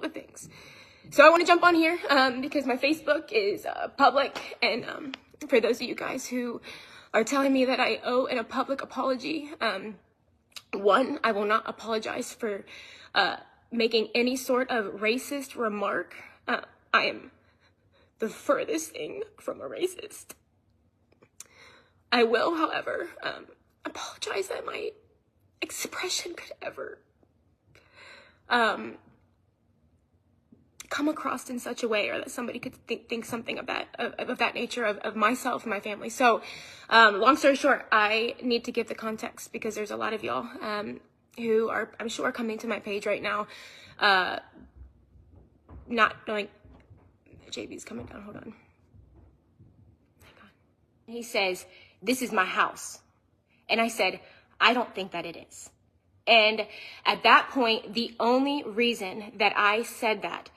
all the things. So I want to jump on here because my Facebook is public, and for those of you guys who are telling me that I owe a public apology, one, I will not apologize for making any sort of racist remark. I am the furthest thing from a racist. I will, however, apologize that my expression could ever come across in such a way, or that somebody could think something of that nature of myself and my family. So long story short, I need to give the context because there's a lot of y'all who are, I'm sure, coming to my page right now not knowing. JB's coming down, hold on. Hang on. He says, "This is my house." And I said, "I don't think that it is." And at that point, the only reason that I said that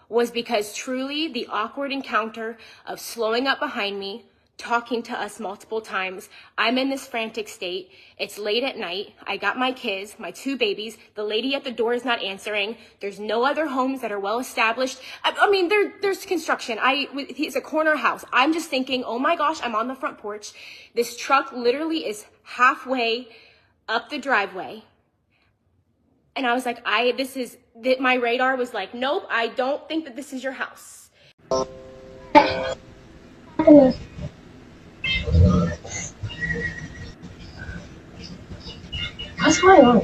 was because truly the awkward encounter of slowing up behind me, talking to us multiple times. I'm in this frantic state. It's late at night. I got my kids, my 2 babies. The lady at the door is not answering. There's no other homes that are well established. I mean, there's construction. It's a corner house. I'm just thinking, oh my gosh, I'm on the front porch. This truck literally is halfway up the driveway. And I was like, my radar was like, nope, I don't think that this is your house. What's going on?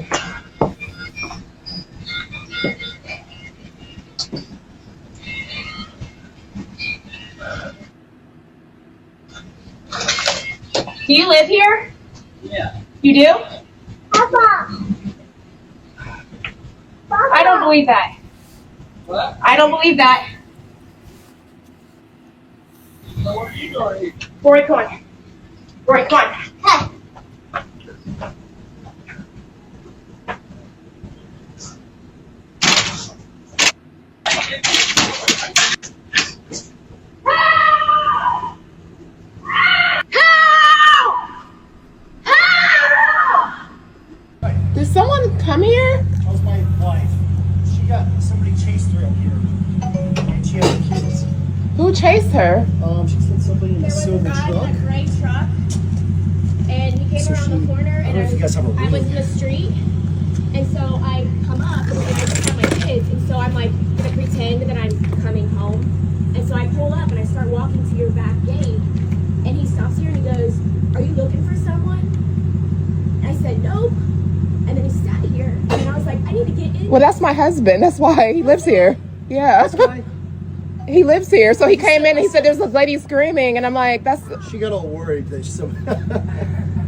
Do you live here? Yeah. You do? Papa. I don't believe that. What? I don't believe that. So what are you doing? Rory, come on. Rory, come on. Hey. Did someone come here? That was my wife. Somebody chased her up here, and she had kids. Who chased her? She said somebody in a silver in truck. a gray truck, and he came So around the corner, I don't and know if you guys have a I was reading. in the street, and so I come up, and I just have my kids, and so I'm like gonna pretend that I'm coming home, and so I pull up and I start walking to your back gate, and he stops here and he goes, "Are you looking for someone?" And I said, "Nope." And then he sat here, and I was like, "I need to get in." Well, that's my husband. That's why he lives here. Yeah. This guy, He lives here. So he came in and he said there's a lady screaming. And I'm like, that's... she got all worried that somebody.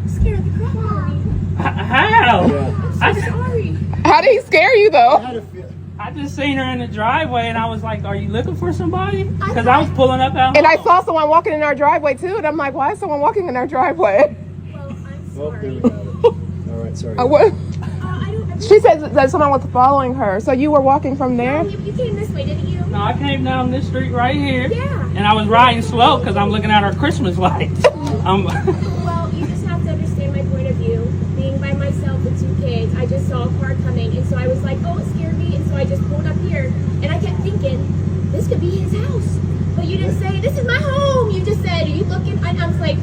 Scared the crap out of me. How? Yeah. I'm so sorry. How did he scare you, I though? had a feel. I just seen her in the driveway and I was like, are you looking for somebody? Because I was pulling up out And I home. saw someone walking in our driveway, too. And I'm like, why is someone walking in our driveway? Well, I'm Oh, there sorry. we go. All right, sorry. What? I don't. She said that someone was following her. So you were walking from there? You came this way, didn't you? No, I came down this street right here. Yeah. And I was riding slow because I'm looking at our Christmas lights. Well, you just have to understand my point of view. Being by myself with 2 kids, I just saw a car coming, and so I was like, oh, it scared me, and so I just pulled up here, and I kept thinking, this could be his house. But you didn't say, this is my home. You just said, are you looking? And I was like,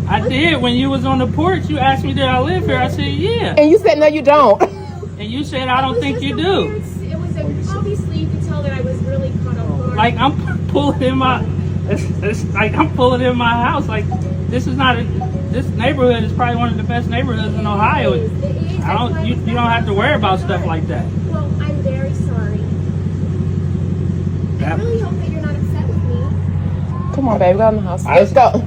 I did. When you was on the porch, you asked me, did I live here? I said, yeah. And you said, no, you don't. And you said, I don't think you do. It was obviously, you could tell that I was really caught off guard. Like, I'm pulling in my... It's like I'm pulling in my house. Like, this is not... This neighborhood is probably one of the best neighborhoods in Ohio. It is. I don't... You don't have to worry about stuff like that. Well, I'm very sorry. I really hope that you're not upset with me. Come on, babe. Go in the house. I- Let's go.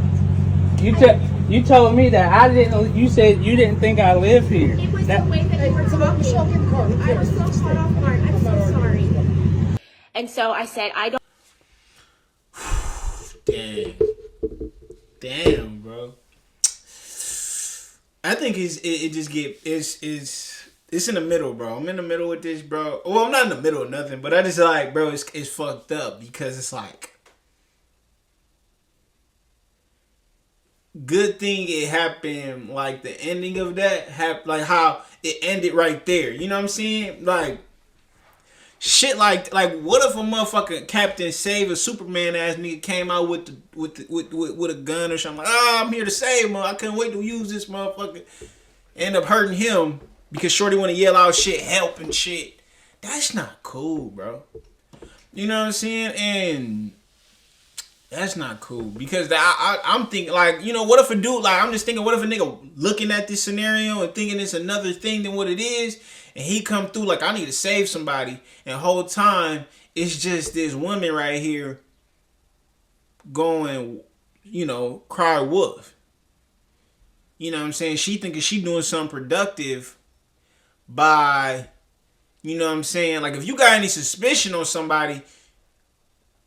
You told me that I didn't. You said you didn't think I live here. It was That- the way that you were talking. I was so caught off guard. I'm so sorry. And so I said, I don't. Damn, bro. I think it's in the middle, bro. I'm in the middle with this, bro. Well, I'm not in the middle of nothing, but I just like, bro, it's fucked up because it's like, good thing it happened, like the ending of that, like how it ended right there. You know what I'm saying? Like, shit like what if a motherfucking Captain Save a Superman ass nigga came out with a gun or something? Like, I'm here to save him. I couldn't wait to use this motherfucker. End up hurting him because Shorty want to yell out shit, help and shit. That's not cool, bro. You know what I'm saying? And that's not cool because I'm thinking like, you know, what if a dude like I'm just thinking, what if a nigga looking at this scenario and thinking it's another thing than what it is, and he come through like I need to save somebody, and the whole time it's just this woman right here going, you know, cry wolf. You know what I'm saying? She thinking she doing something productive by, you know what I'm saying? Like if you got any suspicion on somebody,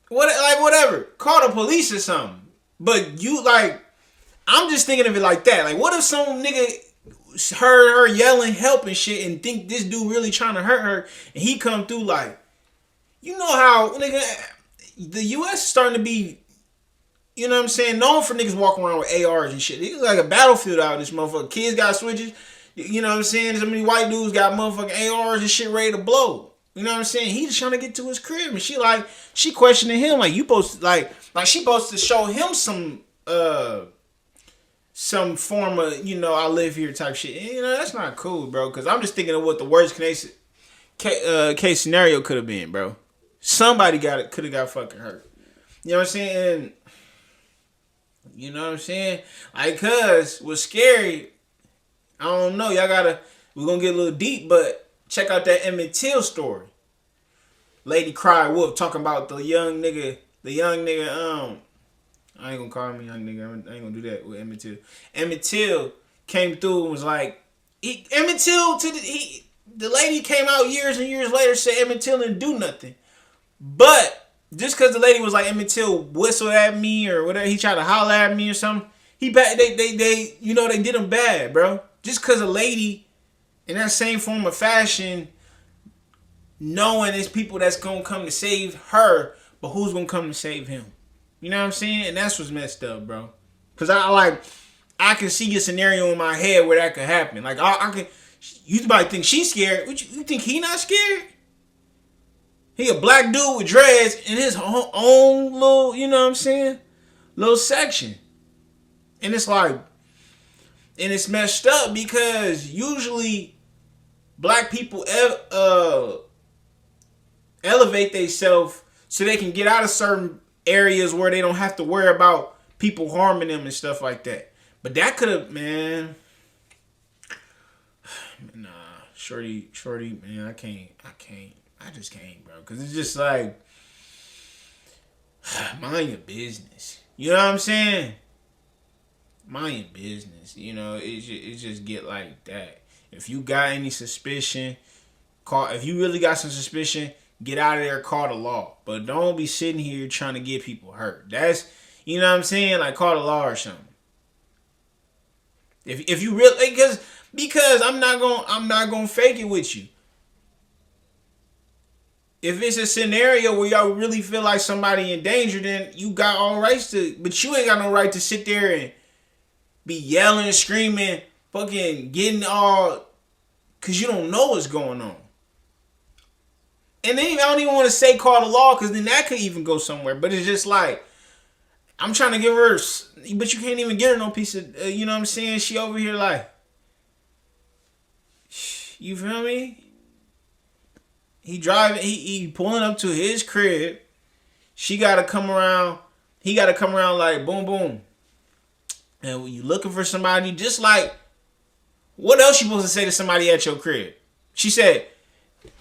whatever, call the police or something. But you like, I'm just thinking of it like that. Like, what if some nigga heard her yelling help and shit and think this dude really trying to hurt her, and he come through like, you know how nigga, the U.S. is starting to be, you know what I'm saying, known for niggas walking around with ARs and shit. It's like a battlefield out of this motherfucker. Kids got switches. You know what I'm saying? So many white dudes got motherfucking ARs and shit ready to blow. You know what I'm saying? He just trying to get to his crib, and she questioning him like you supposed to like she supposed to show him some form of, you know, I live here type shit. And, you know, that's not cool, bro. Because I'm just thinking of what the worst case scenario could have been, bro. Somebody could have got fucking hurt. You know what I'm saying? And, you know what I'm saying? Like, cuz what's scary, I don't know. We're going to get a little deep, but check out that Emmett Till story. Lady Cry Wolf talking about the young nigga, I ain't gonna call him a young nigga. I ain't gonna do that with Emmett Till. Emmett Till came through and was like, the lady came out years and years later said Emmett Till didn't do nothing. But just because the lady was like, Emmett Till whistled at me or whatever, he tried to holler at me or something, they you know, they did him bad, bro. Just because a lady in that same form of fashion, knowing there's people that's gonna come to save her, but who's gonna come to save him? You know what I'm saying? And that's what's messed up, bro. Cause I can see a scenario in my head where that could happen. Like I can, you might think she's scared. You think he not scared? He a black dude with dreads in his own little, you know what I'm saying, little section. And it's like, and it's messed up because usually black people elevate themselves so they can get out of certain areas where they don't have to worry about people harming them and stuff like that. But that could have, man. Nah, shorty, man, I just can't, bro. Cause it's just like, mind your business. You know what I'm saying? Mind your business. You know, it just get like that. If you got any suspicion, if you really got some suspicion, get out of there, call the law. But don't be sitting here trying to get people hurt. That's, you know what I'm saying? Like, call the law or something. If you really, because I'm not gonna fake it with you. If it's a scenario where y'all really feel like somebody in danger, then you got all rights to, but you ain't got no right to sit there and be yelling, screaming, fucking getting all, because you don't know what's going on. And then I don't even want to say call the law, because then that could even go somewhere. But it's just like, I'm trying to give her, but you can't even get her no piece of, you know what I'm saying? She over here like, you feel me? He driving, he pulling up to his crib. She got to come around. He got to come around like boom, boom. And when you looking for somebody, just like, what else you supposed to say to somebody at your crib? She said,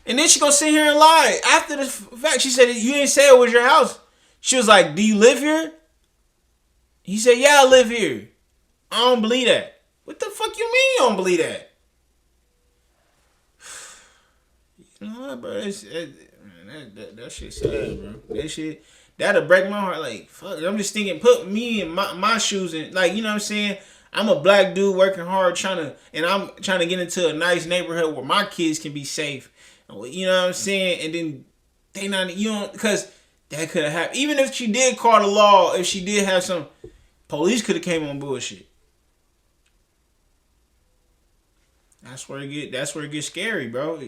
and then she gonna sit here and lie. After the fact, she said, you didn't say it was your house. She was like, do you live here? He said, yeah, I live here. I don't believe that. What the fuck you mean you don't believe that? You know what, bro? That shit sad, bro. That shit, that'll break my heart. Like, fuck, I'm just thinking, put me in my shoes in, like, you know what I'm saying? I'm a black dude working hard, and I'm trying to get into a nice neighborhood where my kids can be safe. You know what I'm saying? And then they not, you know, because that could have happened. Even if she did call the law, if she did have some, police could have came on bullshit. That's where it gets scary, bro.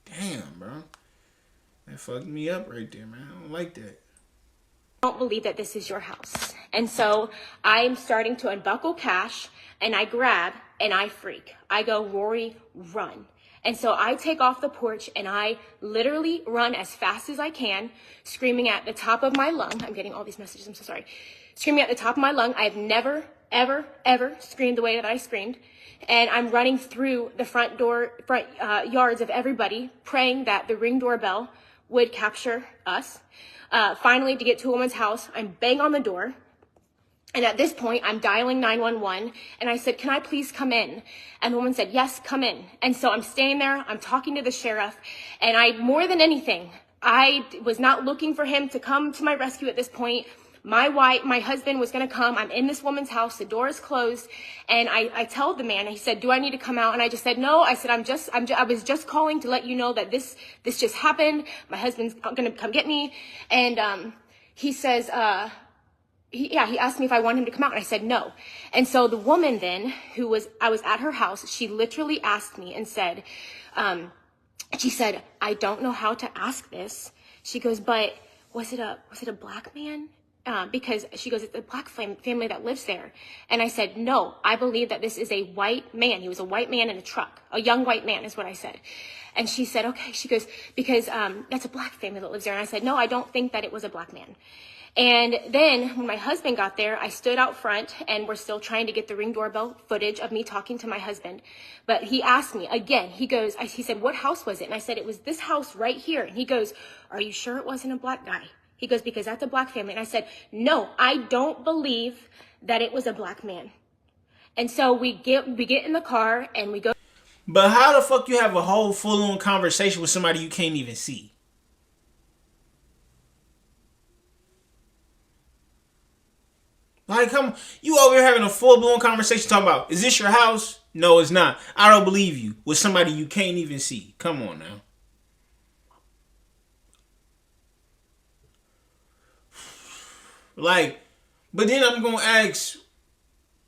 Damn, bro. That fucked me up right there, man. I don't like that. Don't believe that this is your house. And so I'm starting to unbuckle Cash, and I grab and I freak. I go, Rory, run. And so I take off the porch and I literally run as fast as I can, screaming at the top of my lung. I'm getting all these messages, I'm so sorry. Screaming at the top of my lung. I've never, ever, ever screamed the way that I screamed. And I'm running through the front yards of everybody, praying that the Ring doorbell would capture us. Finally, to get to a woman's house, I'm bang on the door. And at this point, I'm dialing 911, and I said, can I please come in? And the woman said, yes, come in. And so I'm staying there, I'm talking to the sheriff, and more than anything, I was not looking for him to come to my rescue at this point. My husband was gonna come. I'm in this woman's house, the door is closed, and I tell the man, he said, do I need to come out? And I just said, no. I said, I was just calling to let you know that this just happened. My husband's gonna come get me. And he says, he asked me if I wanted him to come out, and I said no. And so the woman then, I was at her house, she literally asked me and said, she said, I don't know how to ask this. She goes, but was it a black man? Because she goes, it's a black family that lives there. And I said, no, I believe that this is a white man. He was a white man in a truck, a young white man is what I said. And she said, okay. She goes, because that's a black family that lives there. And I said, no, I don't think that it was a black man. And then when my husband got there, I stood out front, and we're still trying to get the Ring doorbell footage of me talking to my husband. But he asked me again, he said, what house was it? And I said, it was this house right here. And he goes, are you sure it wasn't a black guy? He goes, because that's a black family. And I said, no, I don't believe that it was a black man. And so we get in the car and we go. But how the fuck you have a whole full-on conversation with somebody you can't even see? Like, come, you over here having a full-blown conversation talking about, is this your house? No, it's not. I don't believe you. With somebody you can't even see. Come on now. Like, but then I'm going to ask,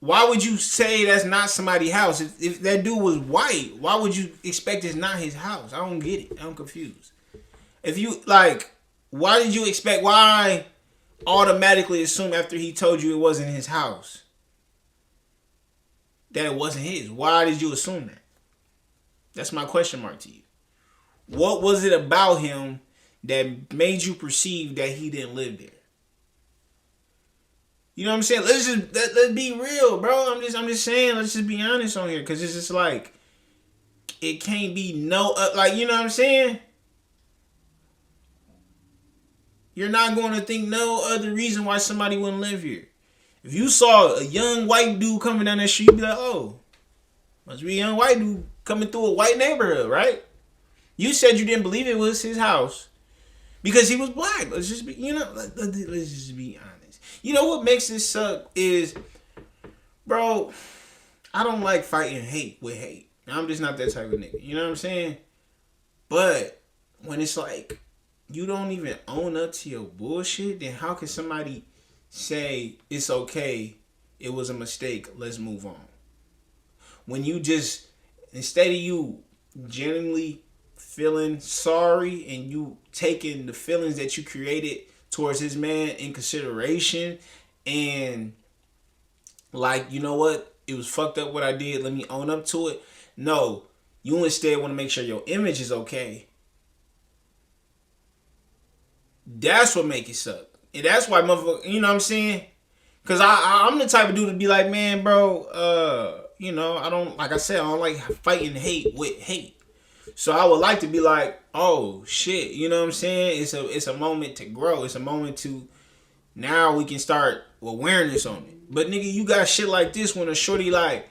why would you say that's not somebody's house? If that dude was white, why would you expect it's not his house? I don't get it. I'm confused. If you, like, why did you expect, why automatically assume after he told you it wasn't his house that it wasn't his? Why did you assume that? That's my question mark to you. What was it about him that made you perceive that he didn't live there? You know what I'm saying? Let's be real, bro. I'm just saying, let's just be honest on here, because it's just like, it can't be no, like, you know what I'm saying? You're not going to think no other reason why somebody wouldn't live here. If you saw a young white dude coming down that street, you'd be like, oh, must be a young white dude coming through a white neighborhood, right? You said you didn't believe it was his house because he was black. Let's just be, let's just be honest. You know what makes this suck is, bro, I don't like fighting hate with hate. I'm just not that type of nigga. You know what I'm saying? But when it's like, you don't even own up to your bullshit, then how can somebody say it's okay, it was a mistake, let's move on? When you just, instead of you genuinely feeling sorry and you taking the feelings that you created towards his man in consideration and like, you know what, it was fucked up what I did, let me own up to it. No, you instead want to make sure your image is okay. That's what make it suck. And that's why motherfucker, you know what I'm saying? Cause I'm the type of dude to be like, man, bro, I don't, like I said, I don't like fighting hate with hate. So I would like to be like, oh shit, you know what I'm saying? It's a moment to grow. It's a moment to, now we can start awareness on it. But nigga, you got shit like this when a shorty like,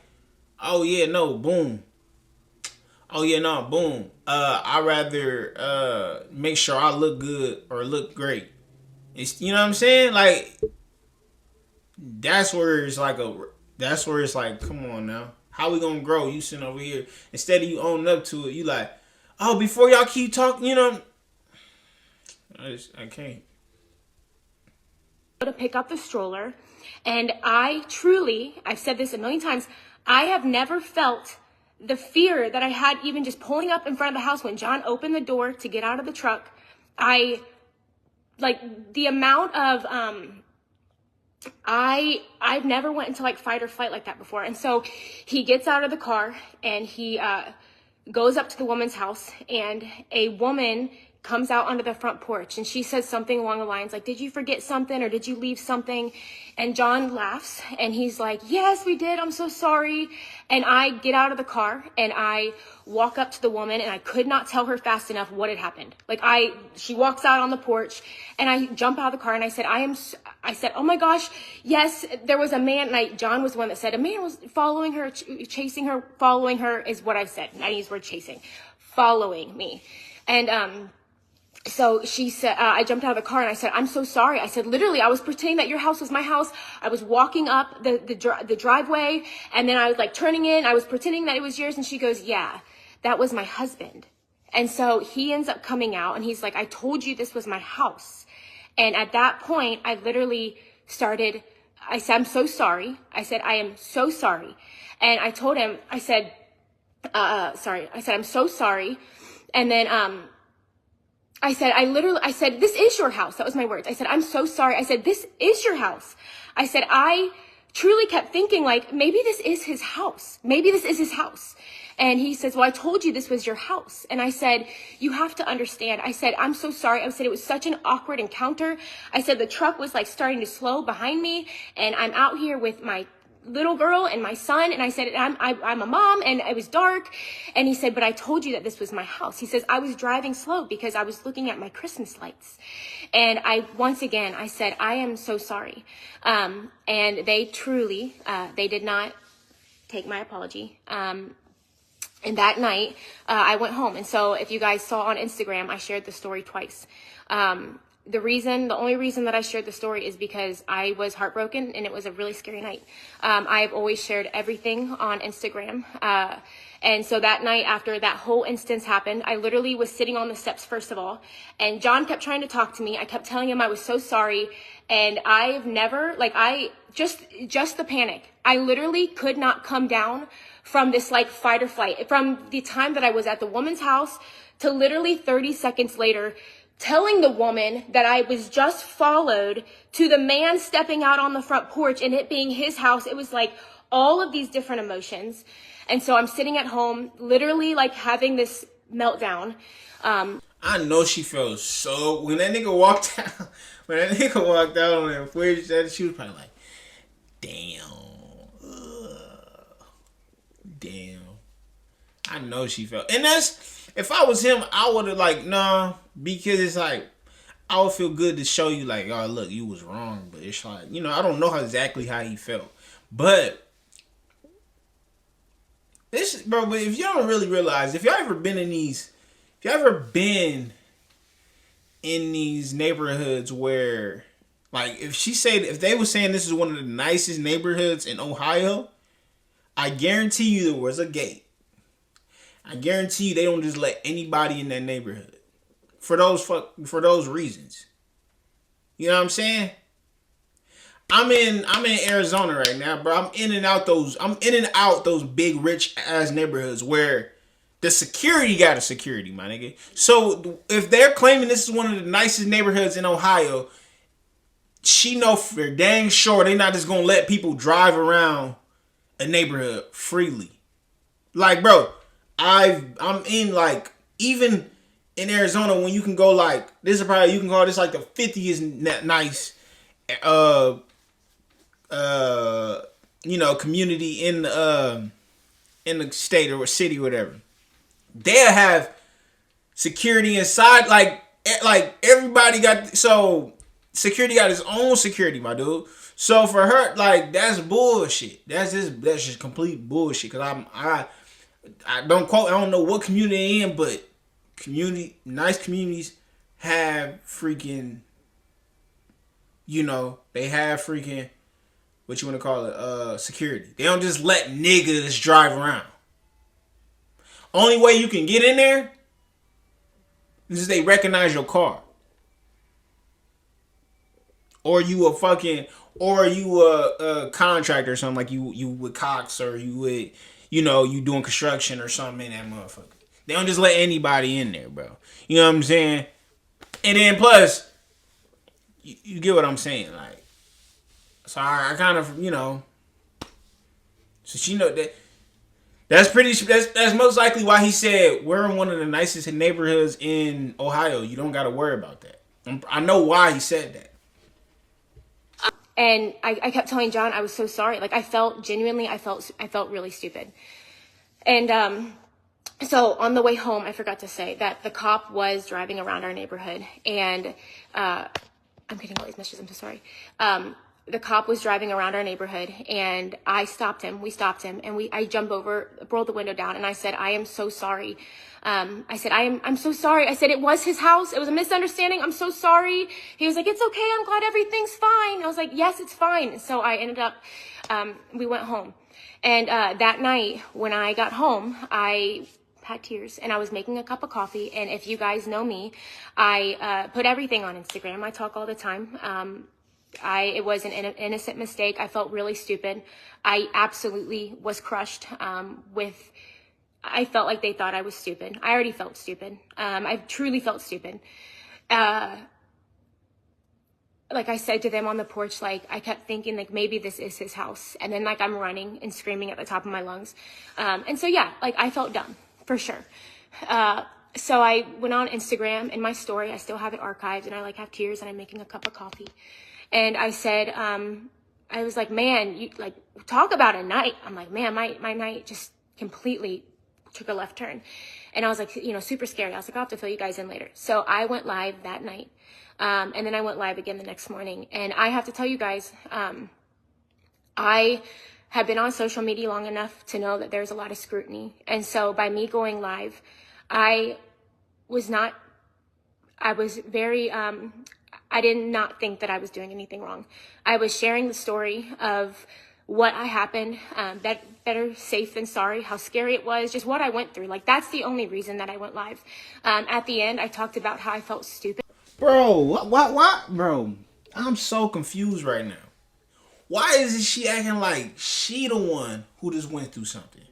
oh yeah, no, boom. Oh yeah, no, boom. I'd rather make sure I look good or look great. It's, you know what I'm saying? Like, that's where it's like, come on now. How we gonna grow? You sitting over here. Instead of you owning up to it, you like, oh, before y'all keep talking, I can't. To pick up the stroller, and I've said this a million times, I have never felt the fear that I had even just pulling up in front of the house when John opened the door to get out of the truck. like the amount of I've never went into like fight or flight like that before. And so he gets out of the car and he goes up to the woman's house, and a woman comes out onto the front porch, and she says something along the lines like, did you forget something, or did you leave something? And John laughs and he's like, yes, we did, I'm so sorry. And I get out of the car and I walk up to the woman, and I could not tell her fast enough what had happened. Like she walks out on the porch, and I jump out of the car and I said, I said, oh my gosh, yes, there was a man. And John was the one that said a man was following her, chasing her, following her is what I said. I use the word chasing, following me. And, so she said, I jumped out of the car and I said, I'm so sorry. I said, literally, I was pretending that your house was my house. I was walking up the driveway, and then I was like turning in. I was pretending that it was yours. And she goes, yeah, that was my husband. And so he ends up coming out and he's like, I told you this was my house. And at that point, I literally started, I said, I'm so sorry. I said, I am so sorry. And I told him, I said, sorry. I said, I'm so sorry. And then, I said, this is your house. That was my words. I said, I'm so sorry. I said, this is your house. I said, I truly kept thinking like, maybe this is his house. Maybe this is his house. And he says, well, I told you this was your house. And I said, you have to understand. I said, I'm so sorry. I said, it was such an awkward encounter. I said, the truck was like starting to slow behind me, and I'm out here with my little girl and my son, and I said, I'm a mom, and it was dark. And he said, but I told you that this was my house. He says, I was driving slow because I was looking at my Christmas lights. And once again, I said, I am so sorry. And they truly, they did not take my apology. And that night, I went home. And so if you guys saw on Instagram, I shared the story twice. The only reason that I shared the story is because I was heartbroken, and it was a really scary night. I've always shared everything on Instagram. And so that night, after that whole instance happened, I literally was sitting on the steps, first of all, and John kept trying to talk to me. I kept telling him I was so sorry. And I've never, just the panic. I literally could not come down from this like fight or flight. From the time that I was at the woman's house to literally 30 seconds later, telling the woman that I was just followed, to the man stepping out on the front porch and it being his house. It was like all of these different emotions. And so I'm sitting at home, literally like having this meltdown. I know she felt so, when that nigga walked out, on that footage, she was probably like, damn. Damn. I know she felt, and that's, if I was him, I would have like, nah, because it's like, I would feel good to show you like, oh, look, you was wrong. But it's like, I don't know exactly how he felt. But this, bro, but if y'all don't really realize, if y'all ever been in these neighborhoods where, like, if they were saying this is one of the nicest neighborhoods in Ohio, I guarantee you there was a gate. I guarantee you they don't just let anybody in that neighborhood for those reasons. You know what I'm saying? I'm in Arizona right now, bro. I'm in and out those big rich ass neighborhoods where the security got a security, my nigga. So if they're claiming this is one of the nicest neighborhoods in Ohio, she know for dang sure they not just gonna let people drive around a neighborhood freely. Like, bro, I'm in, like, even in Arizona when you can go, like, this is probably, you can call this like the 50th nice community in the state or city or whatever. They'll have security inside, like everybody got, so security got his own security, my dude. So for her, like, that's bullshit. That's just complete bullshit. Cause I don't quote, I don't know what community in, but nice communities have freaking, they have freaking, what you want to call it, security. They don't just let niggas drive around. Only way you can get in there is they recognize your car. Or you a contractor or something, like you with Cox, or you with, you doing construction or something in that motherfucker. They don't just let anybody in there, bro. You know what I'm saying? And then plus, you get what I'm saying, like. So I kind of, so she know that. That's most likely why he said we're in one of the nicest neighborhoods in Ohio. You don't got to worry about that. I know why he said that. And I kept telling John I was so sorry. Like I felt really stupid. And so on the way home, I forgot to say that the cop was driving around our neighborhood, and I'm getting all these messages. I'm so sorry. The cop was driving around our neighborhood, and I stopped him. We stopped him, and I jumped over, rolled the window down, and I said, "I am so sorry." I said, I'm so sorry. I said, it was his house. It was a misunderstanding. I'm so sorry. He was like, "It's okay. I'm glad everything's fine." I was like, "Yes, it's fine." So I ended up, we went home. And that night when I got home, I had tears and I was making a cup of coffee. And if you guys know me, I put everything on Instagram. I talk all the time. It was an innocent mistake. I felt really stupid. I absolutely was crushed I felt like they thought I was stupid. I already felt stupid. I truly felt stupid. Like I said to them on the porch, like I kept thinking like maybe this is his house. And then like I'm running and screaming at the top of my lungs. And so yeah, like I felt dumb for sure. So I went on Instagram in my story. I still have it archived and I like have tears and I'm making a cup of coffee. And I said, I was like, "Man, you like talk about a night." I'm like, "Man, my night just completely took a left turn." And I was like, super scared. I was like, "I'll have to fill you guys in later." So I went live that night. And then I went live again the next morning. And I have to tell you guys, I have been on social media long enough to know that there's a lot of scrutiny. And so by me going live, I did not think that I was doing anything wrong. I was sharing the story of what happened, better safe than sorry, how scary it was, just what I went through. Like, that's the only reason that I went live. At the end, I talked about how I felt stupid. Bro, what? Bro, I'm so confused right now. Why isn't she acting like she the one who just went through something?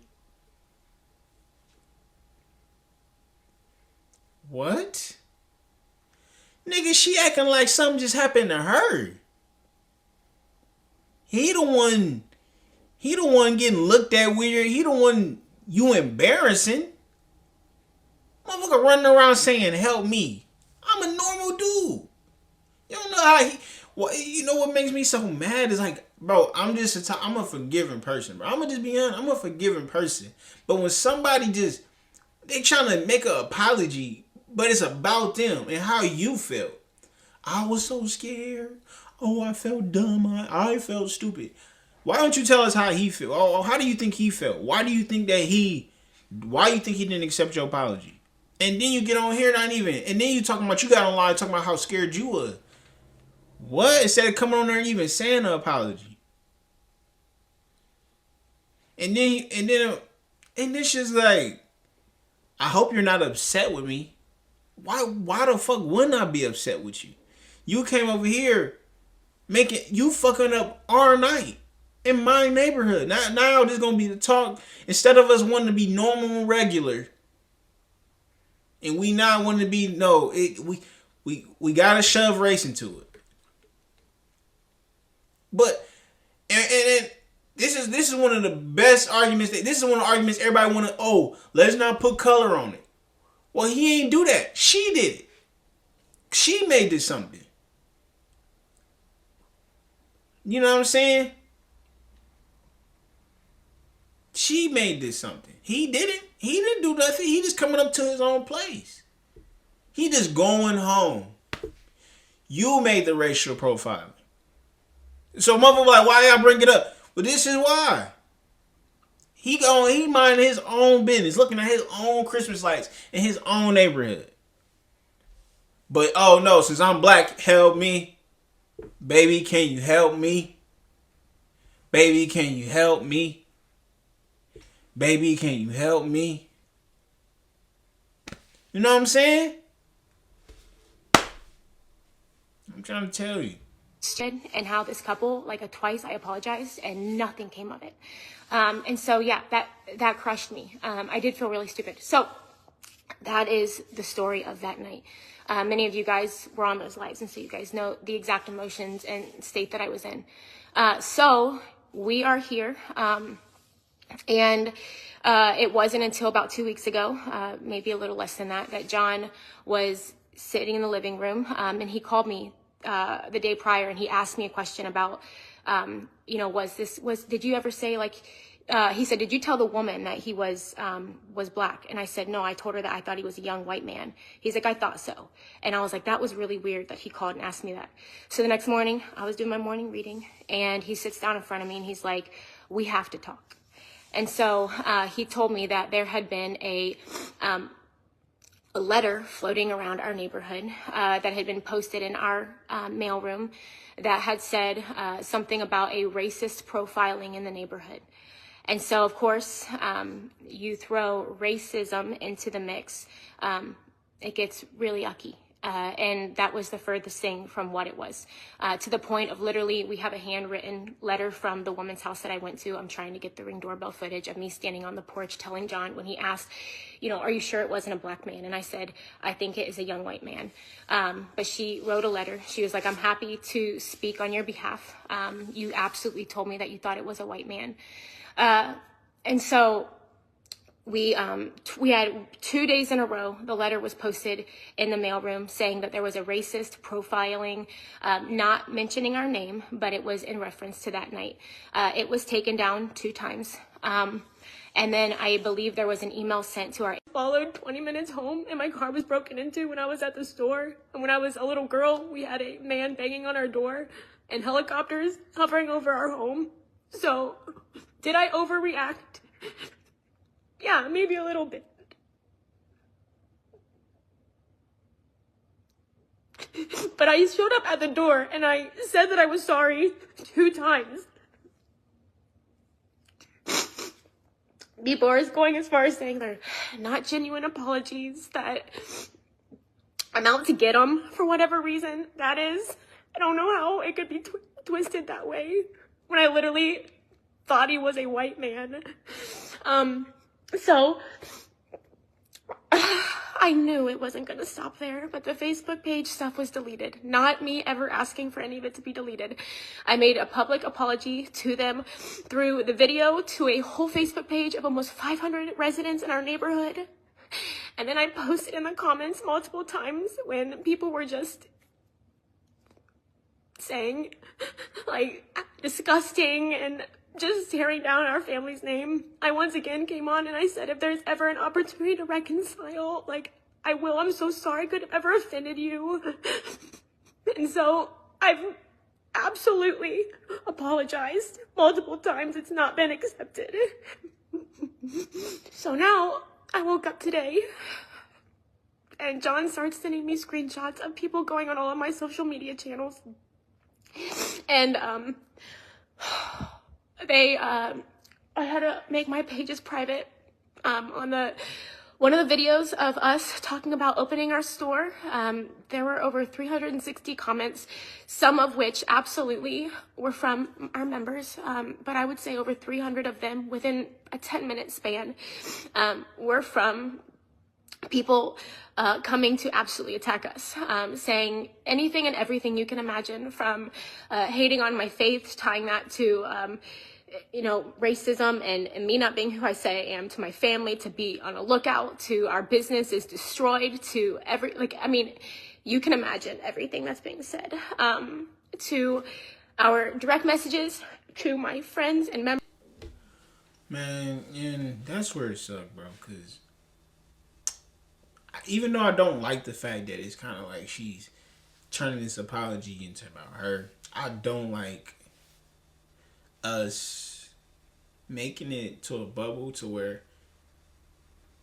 What? Nigga, she acting like something just happened to her. He the one getting looked at weird. He the one you embarrassing. Motherfucker running around saying, "Help me." I'm a normal dude. You don't know how you know what makes me so mad is like, bro, I'm a forgiving person, bro. I'm gonna just be honest. I'm a forgiving person. But when somebody they trying to make an apology, but it's about them and how you felt. I was so scared. Oh, I felt dumb. I felt stupid. Why don't you tell us how he felt? Oh, how do you think he felt? Why do you think he didn't accept your apology? And then you get on here and then you talking about, you got online talking about how scared you was. What? Instead of coming on there and even saying an apology. And this just like, I hope you're not upset with me. Why the fuck wouldn't I be upset with you? You came over here you fucking up our night in my neighborhood. Now this is gonna be the talk. Instead of us wanting to be normal and regular, and we not wanting to be we gotta shove race into it. But and this is one of the best arguments. This is one of the arguments everybody want to. Let's not put color on it. Well, he ain't do that. She did it. She made this something. You know what I'm saying? She made this something. He didn't. He didn't do nothing. He just coming up to his own place. He just going home. You made the racial profiling. So motherfucker like, why y'all bring it up? But this is why. He minding his own business, looking at his own Christmas lights in his own neighborhood. But oh no, since I'm black, help me. Baby, can you help me? Baby, can you help me? Baby, can you help me? You know what I'm saying? I'm trying to tell you. And how this couple, like twice I apologized and nothing came of it. And so yeah, that crushed me. I did feel really stupid. So that is the story of that night. Many of you guys were on those lives, and so you guys know the exact emotions and state that I was in. So we are here, and it wasn't until about 2 weeks ago, maybe a little less than that, that John was sitting in the living room, and he called me the day prior, and he asked me a question about, did you ever say, like, he said, did you tell the woman that he was black? And I said, no, I told her that I thought he was a young white man. He's like, I thought so. And I was like, that was really weird that he called and asked me that. So the next morning, I was doing my morning reading, and he sits down in front of me, and he's like, we have to talk. And so he told me that there had been a letter floating around our neighborhood that had been posted in our mailroom that had said something about a racist profiling in the neighborhood. And so, of course, you throw racism into the mix, it gets really yucky. And that was the furthest thing from what it was, to the point of literally, we have a handwritten letter from the woman's house that I went to. I'm trying to get the Ring doorbell footage of me standing on the porch telling John when he asked, are you sure it wasn't a black man? And I said, I think it is a young white man. But she wrote a letter. She was like, I'm happy to speak on your behalf. You absolutely told me that you thought it was a white man. And so we had 2 days in a row, the letter was posted in the mailroom saying that there was a racist profiling, not mentioning our name, but it was in reference to that night. It was taken down 2 times. And then I believe there was an email sent to our followed 20 minutes home, and my car was broken into when I was at the store. And when I was a little girl, we had a man banging on our door and helicopters hovering over our home. So did I overreact? Yeah, maybe a little bit. But I showed up at the door and I said that I was sorry 2 times. People are going as far as saying they're not genuine apologies, that I'm out to get them for whatever reason that is. I don't know how it could be twisted that way when I literally thought he was a white man. So I knew it wasn't going to stop there, but the Facebook page stuff was deleted. Not me ever asking for any of it to be deleted. I made a public apology to them through the video to a whole Facebook page of almost 500 residents in our neighborhood. And then I posted in the comments multiple times when people were just saying, like, disgusting and just tearing down our family's name. I once again came on and I said, if there's ever an opportunity to reconcile, like, I will. I'm so sorry I could have ever offended you. And so I've absolutely apologized multiple times. It's not been accepted. So now I woke up today and John starts sending me screenshots of people going on all of my social media channels. And I had to make my pages private. On one of the videos of us talking about opening our store, there were over 360 comments, some of which absolutely were from our members, but I would say over 300 of them within a 10-minute span were from people coming to absolutely attack us, saying anything and everything you can imagine, from hating on my faith, tying that to racism and me not being who I say I am, to my family, to be on a lookout, to our business is destroyed, to you can imagine everything that's being said, to our direct messages to my friends and members. Man, and that's where it sucked, bro, because even though I don't like the fact that it's kind of like she's turning this apology into about her, I don't like us making it to a bubble to where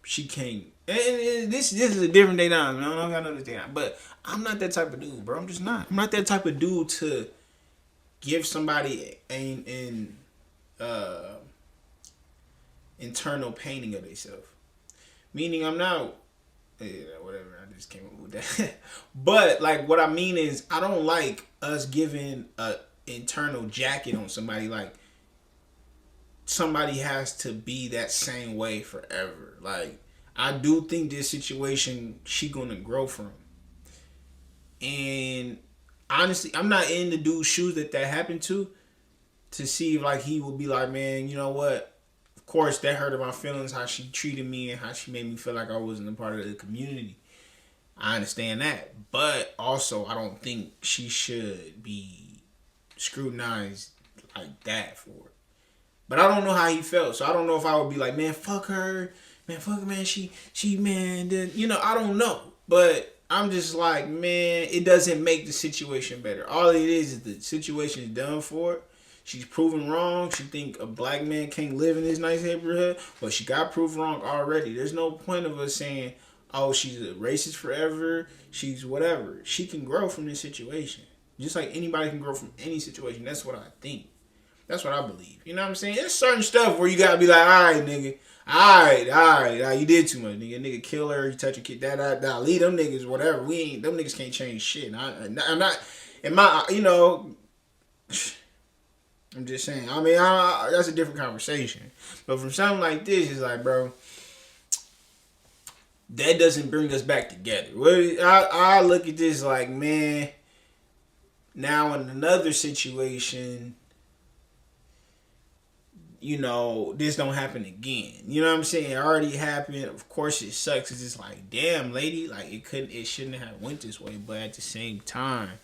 she can't. And this is a different day now. I don't know this day now, but I'm not that type of dude, bro. I'm just not. I'm not that type of dude to give somebody an internal painting of themselves. Meaning, I'm not. Whatever. I just came up with that. But like, what I mean is, I don't like us giving a internal jacket on somebody. Like, somebody has to be that same way forever. Like, I do think this situation she gonna grow from. And honestly, I'm not in the dude's shoes that happened to see if like he would be like, man, you know what? Of course, that hurted my feelings how she treated me and how she made me feel like I wasn't a part of the community. I understand that, but also I don't think she should be scrutinized like that for it. But I don't know how he felt, so I don't know if I would be like, man, fuck her, man, she, man, then I don't know. But I'm just like, man, it doesn't make the situation better. All it is the situation is done for it. She's proven wrong. She think a black man can't live in this nice neighborhood. Well, she got proved wrong already. There's no point of us saying, oh, she's a racist forever. She's whatever. She can grow from this situation. Just like anybody can grow from any situation. That's what I think. That's what I believe. You know what I'm saying? There's certain stuff where you gotta be like, all right, nigga. All right. You did too much, nigga. Nigga kill her. You touch a kid. That. Leave them niggas, whatever. Them niggas can't change shit. I'm not, in my, I'm just saying. I mean, that's a different conversation. But from something like this, it's like, bro, that doesn't bring us back together. I look at this like, man, now in another situation, this don't happen again. You know what I'm saying? It already happened. Of course it sucks. It's just like, damn, lady, like it shouldn't have went this way. But at the same time,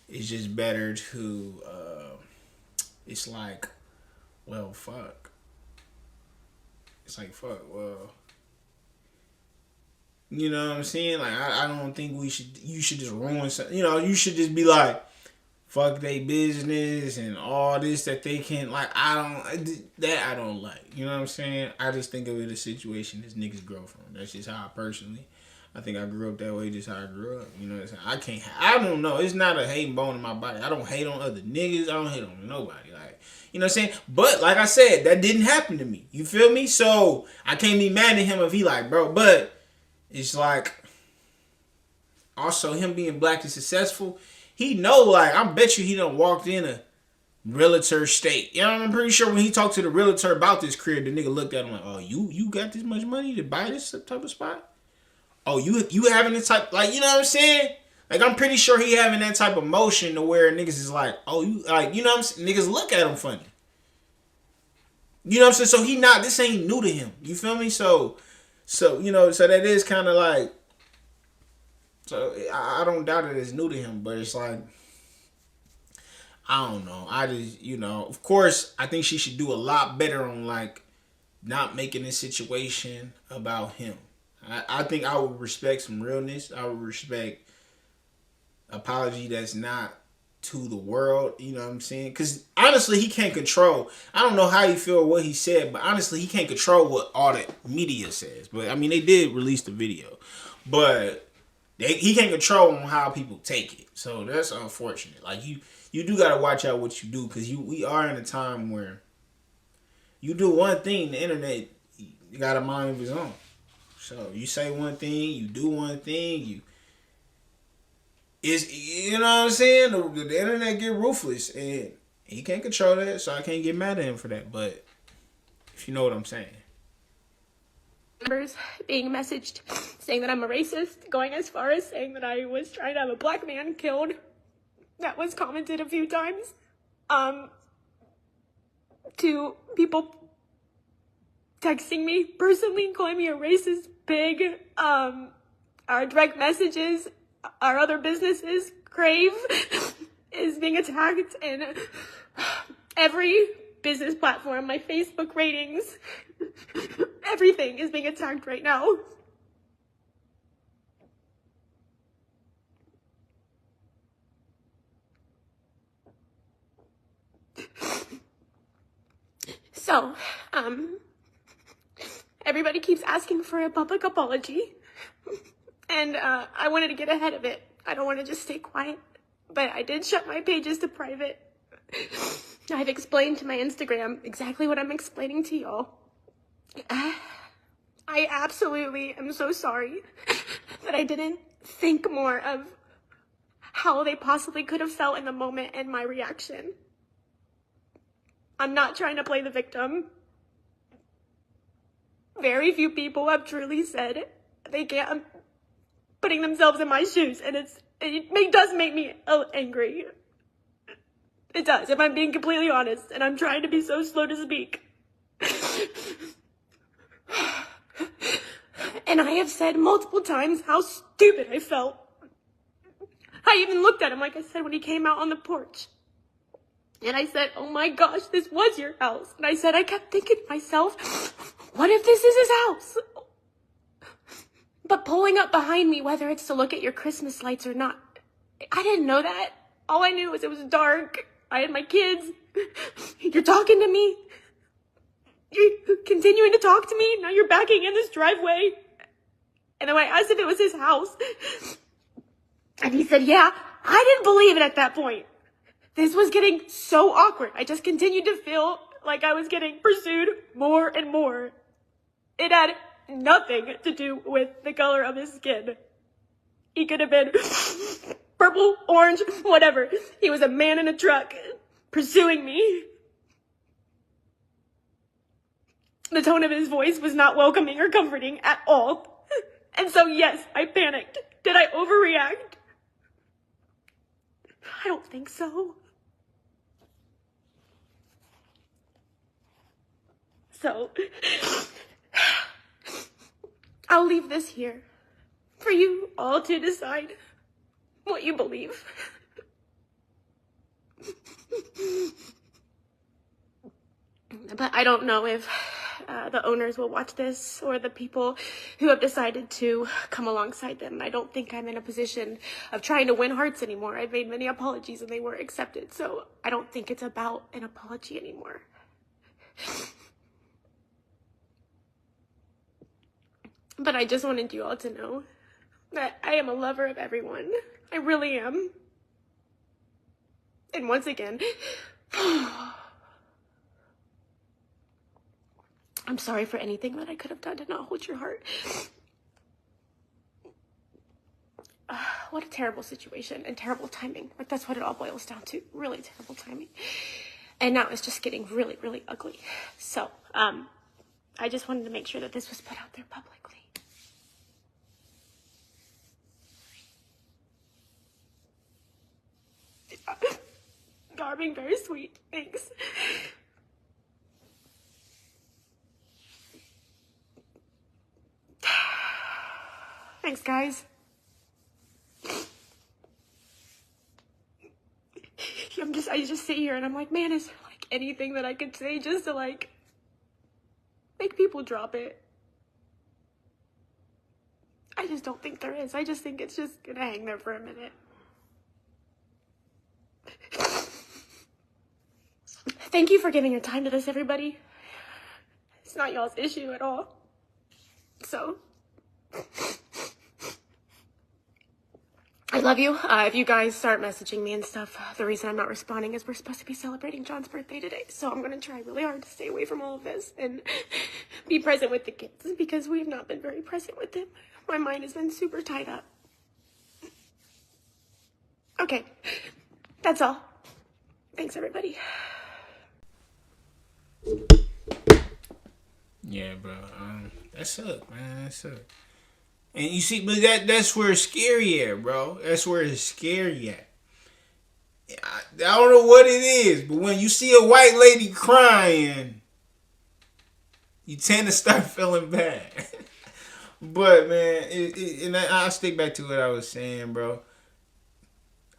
it's just better to, it's like, well, fuck. It's like, fuck, well, you know what I'm saying? Like, I don't think you should just ruin something. You should just be like, fuck they business and all this that they can, like, I don't like. You know what I'm saying? I just think of it as a situation this niggas grow from. That's just how I think I grew up that way, just how I grew up. You know what I'm saying? I don't know. It's not a hating bone in my body. I don't hate on other niggas. I don't hate on nobody. Like, you know what I'm saying? But, like I said, that didn't happen to me. You feel me? So, I can't be mad at him if he like, bro, but it's like, also him being black and successful, he know, like, I bet you he done walked in a realtor state. You know, I'm pretty sure when he talked to the realtor about this crib, the nigga looked at him like, oh, you got this much money to buy this type of spot? Oh, you having this type, like, you know what I'm saying? Like, I'm pretty sure he having that type of motion to where niggas is like, oh, you, like, you know what I'm saying? Niggas look at him funny. You know what I'm saying? So this ain't new to him. You feel me? So so that is kind of like, so I don't doubt that it's new to him, but it's like, I don't know. I just, of course, I think she should do a lot better on, like, not making this situation about him. I think I would respect some realness. I would respect apology that's not to the world. You know what I'm saying? Because honestly, he can't control. I don't know how he feel or what he said, but honestly, he can't control what all the media says. But I mean, they did release the video, but he can't control on how people take it. So that's unfortunate. Like, you do gotta watch out what you do, because we are in a time where you do one thing, the internet, you got a mind of its own. So you say one thing, you do one thing, you know what I'm saying? The internet get ruthless, and he can't control that, so I can't get mad at him for that. But if you know what I'm saying. Members being messaged saying that I'm a racist, going as far as saying that I was trying to have a black man killed. That was commented a few times. To people texting me personally, calling me a racist pig. Our direct messages, our other businesses, Crave is being attacked, and every business platform, my Facebook ratings, everything is being attacked right now. So, everybody keeps asking for a public apology, and I wanted to get ahead of it. I don't want to just stay quiet, but I did shut my pages to private. I've explained to my Instagram exactly what I'm explaining to y'all. I absolutely am so sorry that I didn't think more of how they possibly could have felt in the moment and my reaction. I'm not trying to play the victim. very few people have truly said they can't, putting themselves in my shoes, and it does make me angry. It does, if I'm being completely honest, and I'm trying to be so slow to speak. And I have said multiple times how stupid I felt. I even looked at him, like I said, when he came out on the porch. And I said, oh my gosh, this was your house. And I kept thinking to myself, what if this is his house? But pulling up behind me, whether it's to look at your Christmas lights or not, I didn't know that. All I knew was it was dark. I had my kids. You're talking to me. You're continuing to talk to me. Now you're backing in this driveway. And then I asked if it was his house. And he said, yeah. I didn't believe it at that point. This was getting so awkward. I just continued to feel like I was getting pursued more and more. It had nothing to do with the color of his skin. He could have been purple, orange, whatever. He was a man in a truck pursuing me. The tone of his voice was not welcoming or comforting at all. And so, yes, I panicked. Did I overreact? I don't think so. So, I'll leave this here for you all to decide what you believe. But I don't know if the owners will watch this, or the people who have decided to come alongside them. I don't think I'm in a position of trying to win hearts anymore. I've made many apologies and they were accepted, so I don't think it's about an apology anymore. But I just wanted you all to know that I am a lover of everyone. I really am. And once again, I'm sorry for anything that I could have done to not hold your heart. What a terrible situation and terrible timing. Like, that's what it all boils down to. Really terrible timing. And now it's just getting really, really ugly. So, I just wanted to make sure that this was put out there publicly. Y'all are being very sweet. Thanks. Thanks, guys. I just sit here and I'm like, man, is there like anything that I could say just to like make people drop it? I just don't think there is. I just think it's just gonna hang there for a minute. Thank you for giving your time to this, everybody. It's not y'all's issue at all. So, I love you. If you guys start messaging me and stuff, the reason I'm not responding is we're supposed to be celebrating John's birthday today. So I'm going to try really hard to stay away from all of this and be present with the kids, because we've not been very present with them. My mind has been super tied up. Okay, that's all. Thanks, everybody. Yeah, bro. That sucked, man. That sucked. And you see, but that's where it's scary at, bro. That's where it's scary at. I don't know what it is, but when you see a white lady crying, you tend to start feeling bad. But, man, and I'll stick back to what I was saying, bro.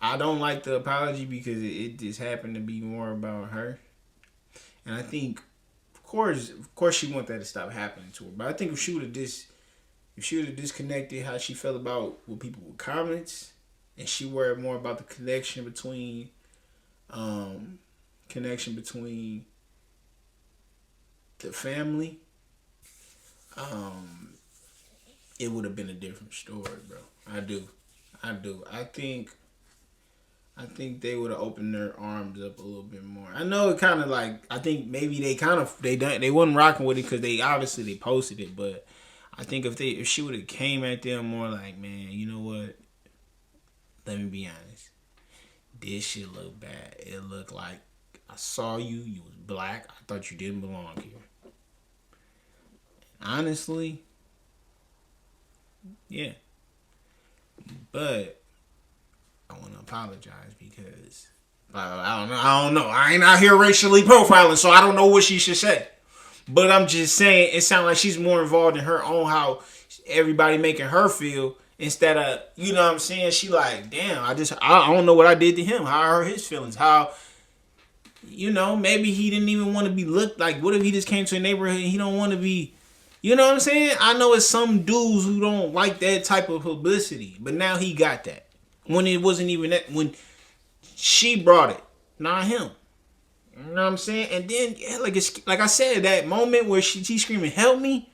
I don't like the apology because it just happened to be more about her. And I think, of course she want that to stop happening to her. But I think if she would have disconnected how she felt about what people would comments, and she worried more about the connection between the family, it would have been a different story, bro. I do. I think they would have opened their arms up a little bit more. I know it kind of like, I think maybe they wasn't rocking with it because they posted it, but I think if she would have came at them more like, man, you know what? Let me be honest. This shit look bad. It looked like I saw you. You was black. I thought you didn't belong here. honestly, yeah. But I want to apologize because I don't know. I don't know. I ain't out here racially profiling, so I don't know what she should say. But I'm just saying, it sounds like she's more involved in her own how everybody making her feel instead of, you know what I'm saying? She like, damn, I don't know what I did to him. How I hurt his feelings. How, you know, maybe he didn't even want to be looked like. What if he just came to a neighborhood and he don't want to be, you know what I'm saying? I know it's some dudes who don't like that type of publicity, but now he got that. When it wasn't even that, when she brought it, not him. You know what I'm saying? And then, yeah, like I said, that moment where she screaming, help me.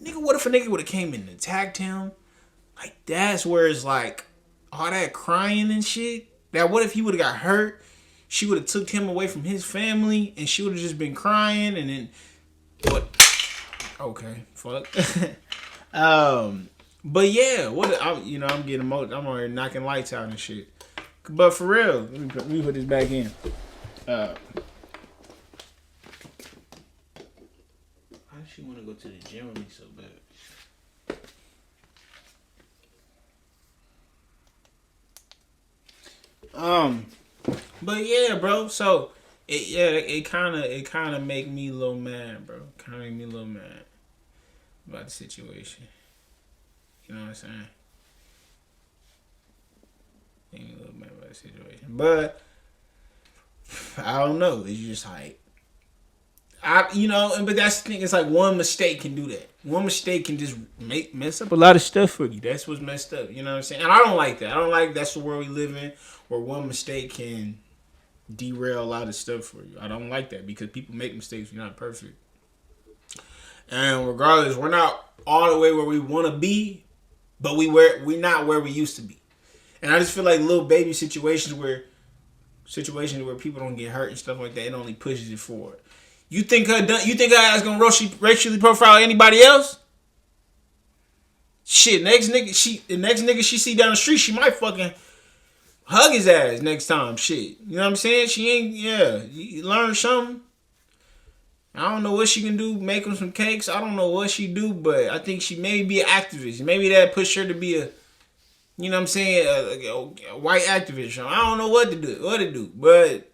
Nigga, what if a nigga would have came in and attacked him? Like, that's where it's like, all that crying and shit. That what if he would have got hurt? She would have took him away from his family and she would have just been crying and then, what? Okay, fuck. But yeah, I'm getting emotional. I'm already knocking lights out and shit. But for real, let me put this back in. Why does she want to go to the gym with me so bad? But yeah, bro. So it kind of make me a little mad, bro. Kind of make me a little mad about the situation. You know what I'm saying? Make me a little mad about the situation, but I don't know. It's just like but that's the thing. It's like one mistake can do that. One mistake can just mess up a lot of stuff for you. That's what's messed up. You know what I'm saying? And I don't like that. I don't like that's the world we live in, where one mistake can derail a lot of stuff for you. I don't like that because people make mistakes. We're not perfect, and regardless, we're not all the way where we want to be, but we're not where we used to be. And I just feel like little baby situations where people don't get hurt and stuff like that, it only pushes it forward. You think her ass gonna racially profile anybody else? Shit, the next nigga she see down the street, she might fucking hug his ass next time. Shit, you know what I'm saying? She ain't, you learn something. I don't know what she can do, make him some cakes. I don't know what she do, but I think she may be an activist. Maybe that pushed her to be a, you know what I'm saying, a white activist. I don't know what to do, but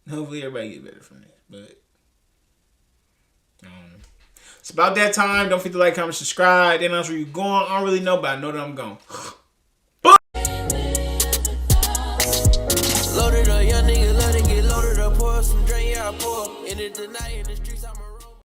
hopefully everybody get better from this. But I don't know. It's about that time. Don't forget to like, comment, subscribe. Then that's where you're going. I don't really know, but I know that I'm going. Loaded up, young nigga, let it get loaded up. Pour some drink, yeah, I pour. In the night, in the streets, I'm